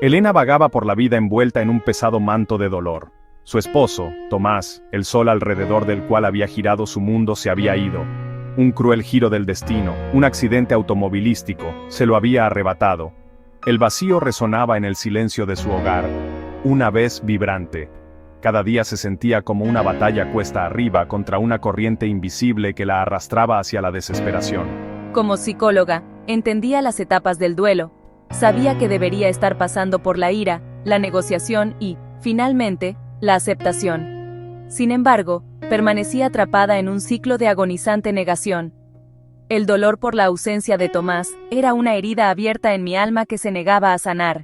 Elena vagaba por la vida envuelta en un pesado manto de dolor. Su esposo, Tomás, el sol alrededor del cual había girado su mundo, se había ido. Un cruel giro del destino, un accidente automovilístico, se lo había arrebatado. El vacío resonaba en el silencio de su hogar, una vez vibrante. Cada día se sentía como una batalla cuesta arriba contra una corriente invisible que la arrastraba hacia la desesperación. Como psicóloga, entendía las etapas del duelo. Sabía que debería estar pasando por la ira, la negociación y, finalmente, la aceptación. Sin embargo, permanecía atrapada en un ciclo de agonizante negación. El dolor por la ausencia de Tomás era una herida abierta en mi alma que se negaba a sanar.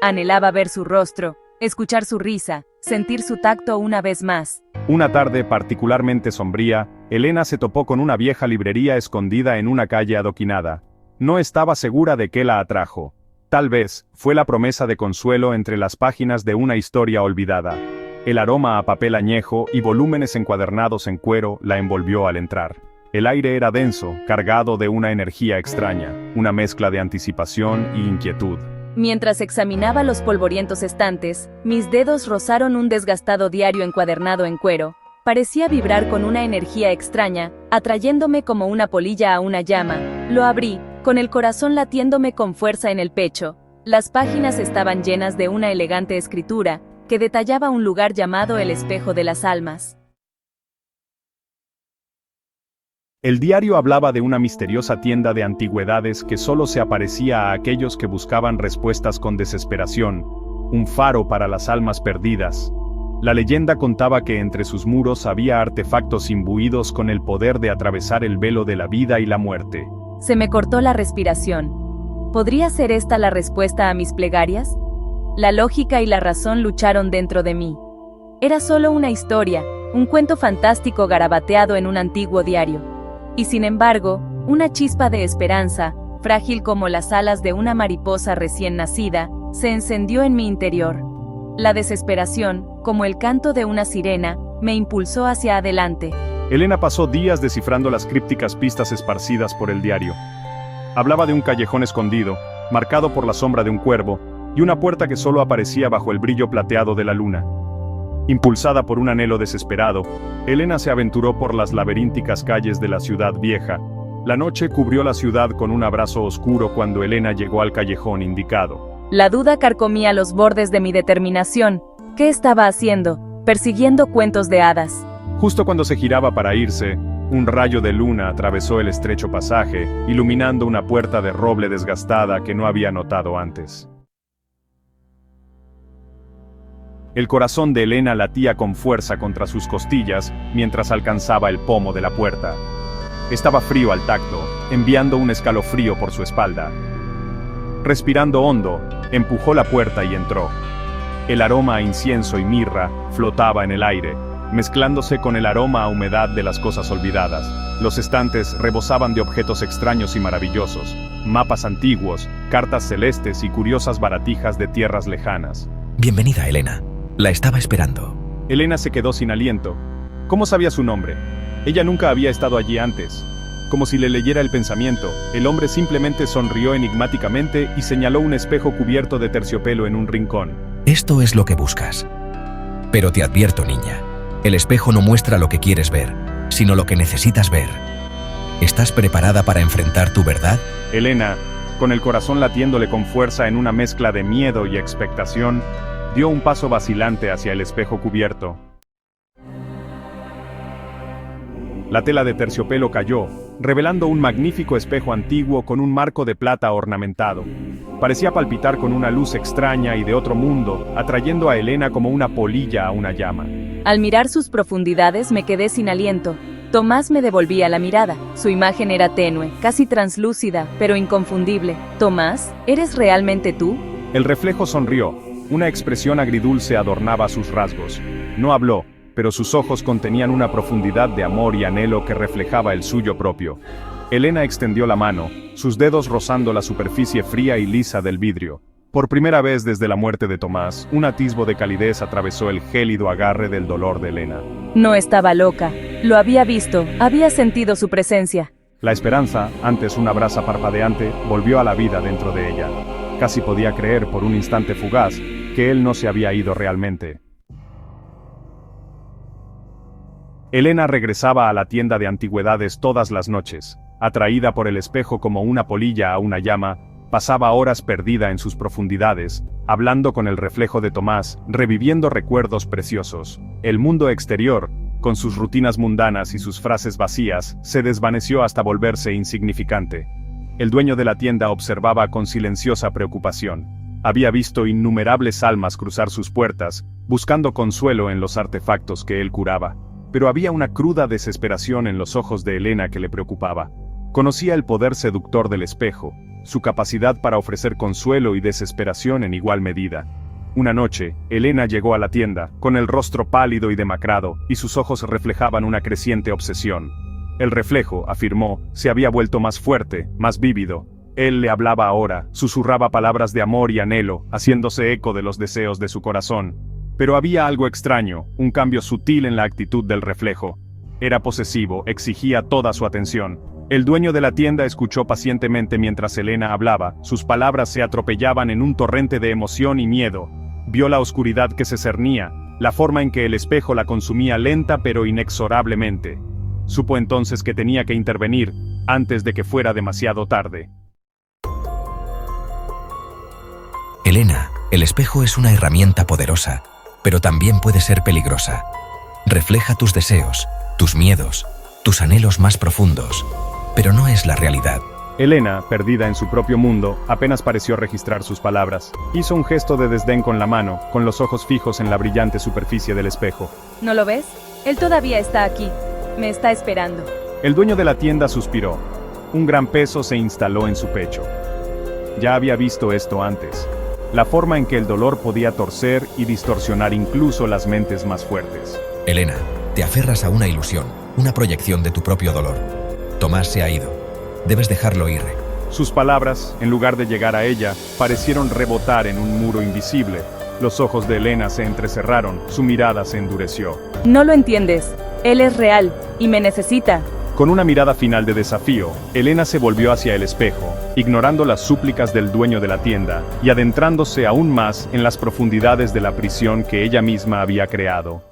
Anhelaba ver su rostro, escuchar su risa, sentir su tacto una vez más. Una tarde particularmente sombría, Elena se topó con una vieja librería escondida en una calle adoquinada. No estaba segura de qué la atrajo. Tal vez fue la promesa de consuelo entre las páginas de una historia olvidada. El aroma a papel añejo y volúmenes encuadernados en cuero la envolvió al entrar. El aire era denso, cargado de una energía extraña, una mezcla de anticipación y inquietud. Mientras examinaba los polvorientos estantes, mis dedos rozaron un desgastado diario encuadernado en cuero. Parecía vibrar con una energía extraña, atrayéndome como una polilla a una llama. Lo abrí, con el corazón latiéndome con fuerza en el pecho. Las páginas estaban llenas de una elegante escritura, que detallaba un lugar llamado el Espejo de las Almas. El diario hablaba de una misteriosa tienda de antigüedades que solo se aparecía a aquellos que buscaban respuestas con desesperación, un faro para las almas perdidas. La leyenda contaba que entre sus muros había artefactos imbuidos con el poder de atravesar el velo de la vida y la muerte. Se me cortó la respiración. ¿Podría ser esta la respuesta a mis plegarias? La lógica y la razón lucharon dentro de mí. Era solo una historia, un cuento fantástico garabateado en un antiguo diario. Y sin embargo, una chispa de esperanza, frágil como las alas de una mariposa recién nacida, se encendió en mi interior. La desesperación, como el canto de una sirena, me impulsó hacia adelante. Elena pasó días descifrando las crípticas pistas esparcidas por el diario. Hablaba de un callejón escondido, marcado por la sombra de un cuervo, y una puerta que solo aparecía bajo el brillo plateado de la luna. Impulsada por un anhelo desesperado, Elena se aventuró por las laberínticas calles de la ciudad vieja. La noche cubrió la ciudad con un abrazo oscuro cuando Elena llegó al callejón indicado. La duda carcomía los bordes de mi determinación. ¿Qué estaba haciendo? Persiguiendo cuentos de hadas. Justo cuando se giraba para irse, un rayo de luna atravesó el estrecho pasaje, iluminando una puerta de roble desgastada que no había notado antes. El corazón de Elena latía con fuerza contra sus costillas mientras alcanzaba el pomo de la puerta. Estaba frío al tacto, enviando un escalofrío por su espalda. Respirando hondo, empujó la puerta y entró. El aroma a incienso y mirra flotaba en el aire, mezclándose con el aroma a humedad de las cosas olvidadas. Los estantes rebosaban de objetos extraños y maravillosos, mapas antiguos, cartas celestes y curiosas baratijas de tierras lejanas. Bienvenida, Elena. La estaba esperando. Elena se quedó sin aliento. ¿Cómo sabía su nombre? Ella nunca había estado allí antes. Como si le leyera el pensamiento, el hombre simplemente sonrió enigmáticamente y señaló un espejo cubierto de terciopelo en un rincón. Esto es lo que buscas. Pero te advierto, niña, el espejo no muestra lo que quieres ver, sino lo que necesitas ver. ¿Estás preparada para enfrentar tu verdad? Elena, con el corazón latiéndole con fuerza en una mezcla de miedo y expectación, dio un paso vacilante hacia el espejo cubierto. La tela de terciopelo cayó, revelando un magnífico espejo antiguo con un marco de plata ornamentado. Parecía palpitar con una luz extraña y de otro mundo, atrayendo a Elena como una polilla a una llama. Al mirar sus profundidades me quedé sin aliento. Tomás me devolvía la mirada. Su imagen era tenue, casi translúcida, pero inconfundible. Tomás, ¿eres realmente tú? El reflejo sonrió. Una expresión agridulce adornaba sus rasgos. No habló, pero sus ojos contenían una profundidad de amor y anhelo que reflejaba el suyo propio. Elena extendió la mano, sus dedos rozando la superficie fría y lisa del vidrio. Por primera vez desde la muerte de Tomás, un atisbo de calidez atravesó el gélido agarre del dolor de Elena. No estaba loca. Lo había visto, había sentido su presencia. La esperanza, antes una brasa parpadeante, volvió a la vida dentro de ella. Casi podía creer por un instante fugaz que él no se había ido realmente. Elena regresaba a la tienda de antigüedades todas las noches. Atraída por el espejo como una polilla a una llama, pasaba horas perdida en sus profundidades, hablando con el reflejo de Tomás, reviviendo recuerdos preciosos. El mundo exterior, con sus rutinas mundanas y sus frases vacías, se desvaneció hasta volverse insignificante. El dueño de la tienda observaba con silenciosa preocupación. Había visto innumerables almas cruzar sus puertas, buscando consuelo en los artefactos que él curaba. Pero había una cruda desesperación en los ojos de Elena que le preocupaba. Conocía el poder seductor del espejo, su capacidad para ofrecer consuelo y desesperación en igual medida. Una noche, Elena llegó a la tienda, con el rostro pálido y demacrado, y sus ojos reflejaban una creciente obsesión. El reflejo, afirmó, se había vuelto más fuerte, más vívido. Él le hablaba ahora, susurraba palabras de amor y anhelo, haciéndose eco de los deseos de su corazón. Pero había algo extraño, un cambio sutil en la actitud del reflejo. Era posesivo, exigía toda su atención. El dueño de la tienda escuchó pacientemente mientras Elena hablaba, sus palabras se atropellaban en un torrente de emoción y miedo. Vio la oscuridad que se cernía, la forma en que el espejo la consumía lenta pero inexorablemente. Supo entonces que tenía que intervenir, antes de que fuera demasiado tarde. Elena, el espejo es una herramienta poderosa, pero también puede ser peligrosa. Refleja tus deseos, tus miedos, tus anhelos más profundos, pero no es la realidad. Elena, perdida en su propio mundo, apenas pareció registrar sus palabras. Hizo un gesto de desdén con la mano, con los ojos fijos en la brillante superficie del espejo. ¿No lo ves? Él todavía está aquí. Me está esperando. El dueño de la tienda suspiró. Un gran peso se instaló en su pecho. Ya había visto esto antes. La forma en que el dolor podía torcer y distorsionar incluso las mentes más fuertes. Elena, te aferras a una ilusión, una proyección de tu propio dolor. Tomás se ha ido. Debes dejarlo ir. Sus palabras, en lugar de llegar a ella, parecieron rebotar en un muro invisible. Los ojos de Elena se entrecerraron, su mirada se endureció. No lo entiendes. Él es real, y me necesita. Con una mirada final de desafío, Elena se volvió hacia el espejo, ignorando las súplicas del dueño de la tienda, y adentrándose aún más en las profundidades de la prisión que ella misma había creado.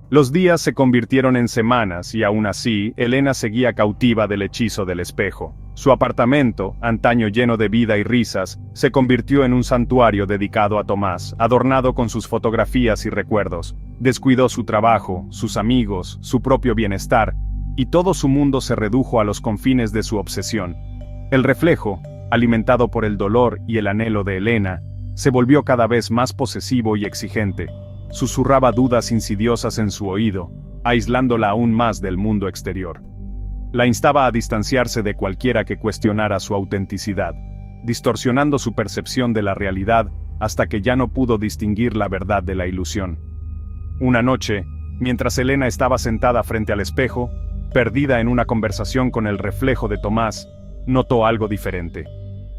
Los días se convirtieron en semanas y aún así, Elena seguía cautiva del hechizo del espejo. Su apartamento, antaño lleno de vida y risas, se convirtió en un santuario dedicado a Tomás, adornado con sus fotografías y recuerdos. Descuidó su trabajo, sus amigos, su propio bienestar, y todo su mundo se redujo a los confines de su obsesión. El reflejo, alimentado por el dolor y el anhelo de Elena, se volvió cada vez más posesivo y exigente. Susurraba dudas insidiosas en su oído, aislándola aún más del mundo exterior. La instaba a distanciarse de cualquiera que cuestionara su autenticidad, distorsionando su percepción de la realidad hasta que ya no pudo distinguir la verdad de la ilusión. Una noche, mientras Elena estaba sentada frente al espejo, perdida en una conversación con el reflejo de Tomás, notó algo diferente.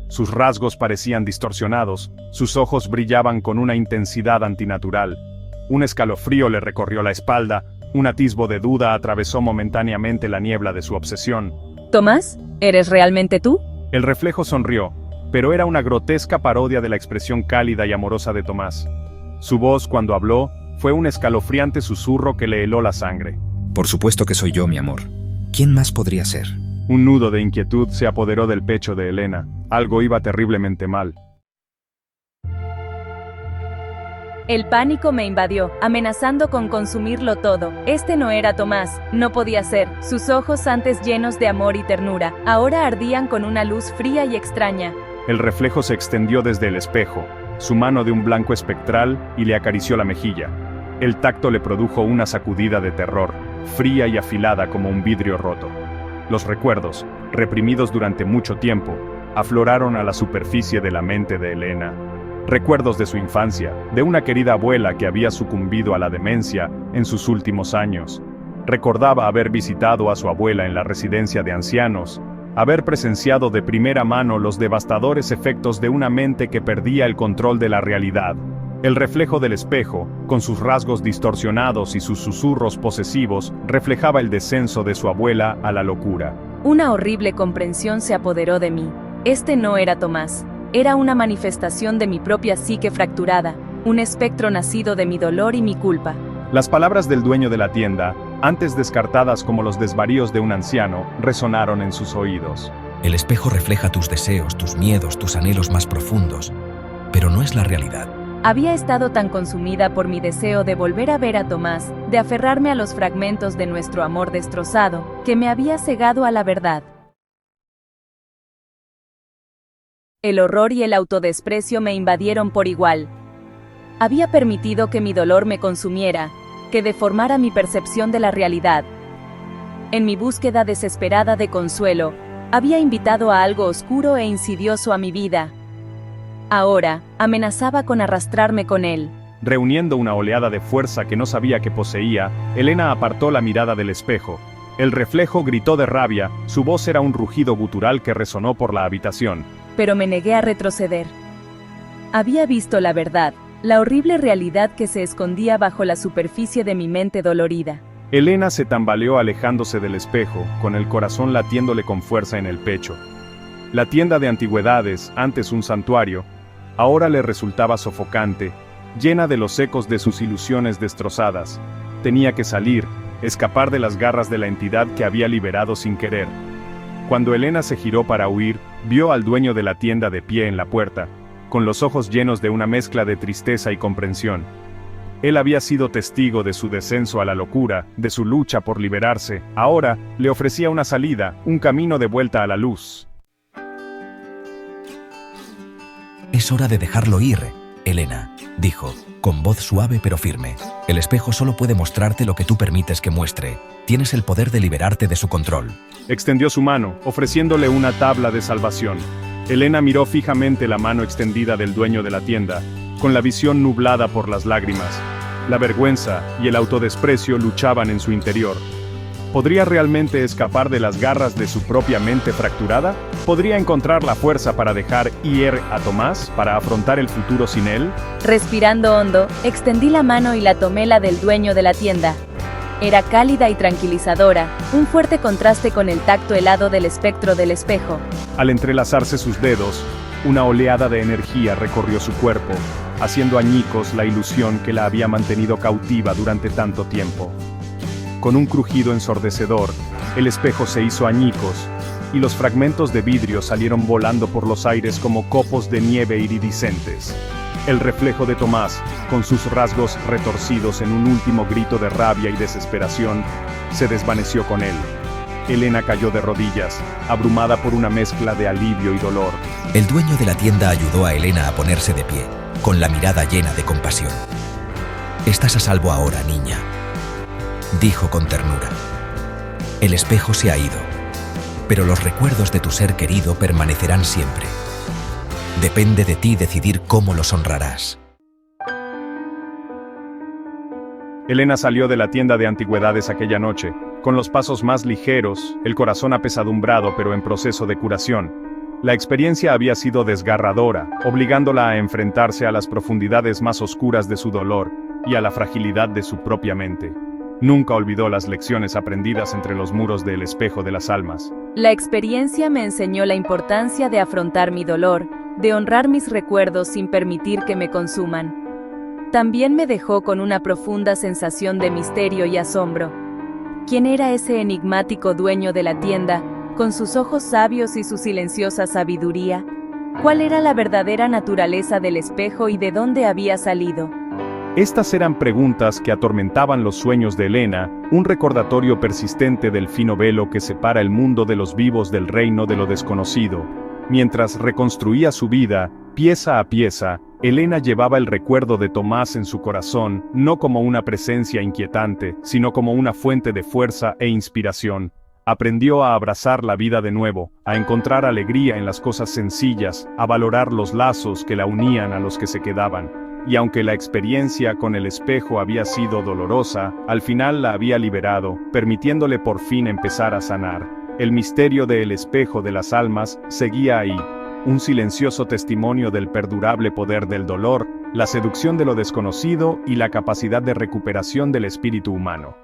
Sus rasgos parecían distorsionados, sus ojos brillaban con una intensidad antinatural. Un escalofrío le recorrió la espalda, un atisbo de duda atravesó momentáneamente la niebla de su obsesión. ¿Tomás? ¿Eres realmente tú? El reflejo sonrió, pero era una grotesca parodia de la expresión cálida y amorosa de Tomás. Su voz, cuando habló, fue un escalofriante susurro que le heló la sangre. Por supuesto que soy yo, mi amor. ¿Quién más podría ser? Un nudo de inquietud se apoderó del pecho de Elena. Algo iba terriblemente mal. El pánico me invadió, amenazando con consumirlo todo. Este no era Tomás, no podía ser. Sus ojos, antes llenos de amor y ternura, ahora ardían con una luz fría y extraña. El reflejo se extendió desde el espejo, su mano de un blanco espectral, y le acarició la mejilla. El tacto le produjo una sacudida de terror, fría y afilada como un vidrio roto. Los recuerdos, reprimidos durante mucho tiempo, afloraron a la superficie de la mente de Elena. Recuerdos de su infancia, de una querida abuela que había sucumbido a la demencia en sus últimos años. Recordaba haber visitado a su abuela en la residencia de ancianos, haber presenciado de primera mano los devastadores efectos de una mente que perdía el control de la realidad. El reflejo del espejo, con sus rasgos distorsionados y sus susurros posesivos, reflejaba el descenso de su abuela a la locura. Una horrible comprensión se apoderó de mí. Este no era Tomás. Era una manifestación de mi propia psique fracturada, un espectro nacido de mi dolor y mi culpa. Las palabras del dueño de la tienda, antes descartadas como los desvaríos de un anciano, resonaron en sus oídos. El espejo refleja tus deseos, tus miedos, tus anhelos más profundos, pero no es la realidad. Había estado tan consumida por mi deseo de volver a ver a Tomás, de aferrarme a los fragmentos de nuestro amor destrozado, que me había cegado a la verdad. El horror y el autodesprecio me invadieron por igual. Había permitido que mi dolor me consumiera, que deformara mi percepción de la realidad. En mi búsqueda desesperada de consuelo, había invitado a algo oscuro e insidioso a mi vida. Ahora, amenazaba con arrastrarme con él. Reuniendo una oleada de fuerza que no sabía que poseía, Elena apartó la mirada del espejo. El reflejo gritó de rabia, su voz era un rugido gutural que resonó por la habitación. Pero me negué a retroceder. Había visto la verdad, la horrible realidad que se escondía bajo la superficie de mi mente dolorida. Elena se tambaleó alejándose del espejo, con el corazón latiéndole con fuerza en el pecho. La tienda de antigüedades, antes un santuario, ahora le resultaba sofocante, llena de los ecos de sus ilusiones destrozadas. Tenía que salir, escapar de las garras de la entidad que había liberado sin querer. Cuando Elena se giró para huir, vio al dueño de la tienda de pie en la puerta, con los ojos llenos de una mezcla de tristeza y comprensión. Él había sido testigo de su descenso a la locura, de su lucha por liberarse. Ahora, le ofrecía una salida, un camino de vuelta a la luz. Es hora de dejarlo ir, Elena, dijo, con voz suave pero firme. El espejo solo puede mostrarte lo que tú permites que muestre. Tienes el poder de liberarte de su control. Extendió su mano, ofreciéndole una tabla de salvación. Elena miró fijamente la mano extendida del dueño de la tienda, con la visión nublada por las lágrimas. La vergüenza y el autodesprecio luchaban en su interior. ¿Podría realmente escapar de las garras de su propia mente fracturada? ¿Podría encontrar la fuerza para dejar ir a Tomás, para afrontar el futuro sin él? Respirando hondo, extendí la mano y la tomé la del dueño de la tienda. Era cálida y tranquilizadora, un fuerte contraste con el tacto helado del espectro del espejo. Al entrelazarse sus dedos, una oleada de energía recorrió su cuerpo, haciendo añicos la ilusión que la había mantenido cautiva durante tanto tiempo. Con un crujido ensordecedor, el espejo se hizo añicos, y los fragmentos de vidrio salieron volando por los aires como copos de nieve iridiscentes. El reflejo de Tomás, con sus rasgos retorcidos en un último grito de rabia y desesperación, se desvaneció con él. Elena cayó de rodillas, abrumada por una mezcla de alivio y dolor. El dueño de la tienda ayudó a Elena a ponerse de pie, con la mirada llena de compasión. «Estás a salvo ahora, niña», dijo con ternura. «El espejo se ha ido, pero los recuerdos de tu ser querido permanecerán siempre. Depende de ti decidir cómo los honrarás». Elena salió de la tienda de antigüedades aquella noche, con los pasos más ligeros, el corazón apesadumbrado pero en proceso de curación. La experiencia había sido desgarradora, obligándola a enfrentarse a las profundidades más oscuras de su dolor y a la fragilidad de su propia mente. Nunca olvidó las lecciones aprendidas entre los muros del espejo de las almas. La experiencia me enseñó la importancia de afrontar mi dolor, de honrar mis recuerdos sin permitir que me consuman. También me dejó con una profunda sensación de misterio y asombro. ¿Quién era ese enigmático dueño de la tienda, con sus ojos sabios y su silenciosa sabiduría? ¿Cuál era la verdadera naturaleza del espejo y de dónde había salido? Estas eran preguntas que atormentaban los sueños de Elena, un recordatorio persistente del fino velo que separa el mundo de los vivos del reino de lo desconocido. Mientras reconstruía su vida, pieza a pieza, Elena llevaba el recuerdo de Tomás en su corazón, no como una presencia inquietante, sino como una fuente de fuerza e inspiración. Aprendió a abrazar la vida de nuevo, a encontrar alegría en las cosas sencillas, a valorar los lazos que la unían a los que se quedaban. Y aunque la experiencia con el espejo había sido dolorosa, al final la había liberado, permitiéndole por fin empezar a sanar. El misterio del espejo de las almas seguía ahí, un silencioso testimonio del perdurable poder del dolor, la seducción de lo desconocido y la capacidad de recuperación del espíritu humano.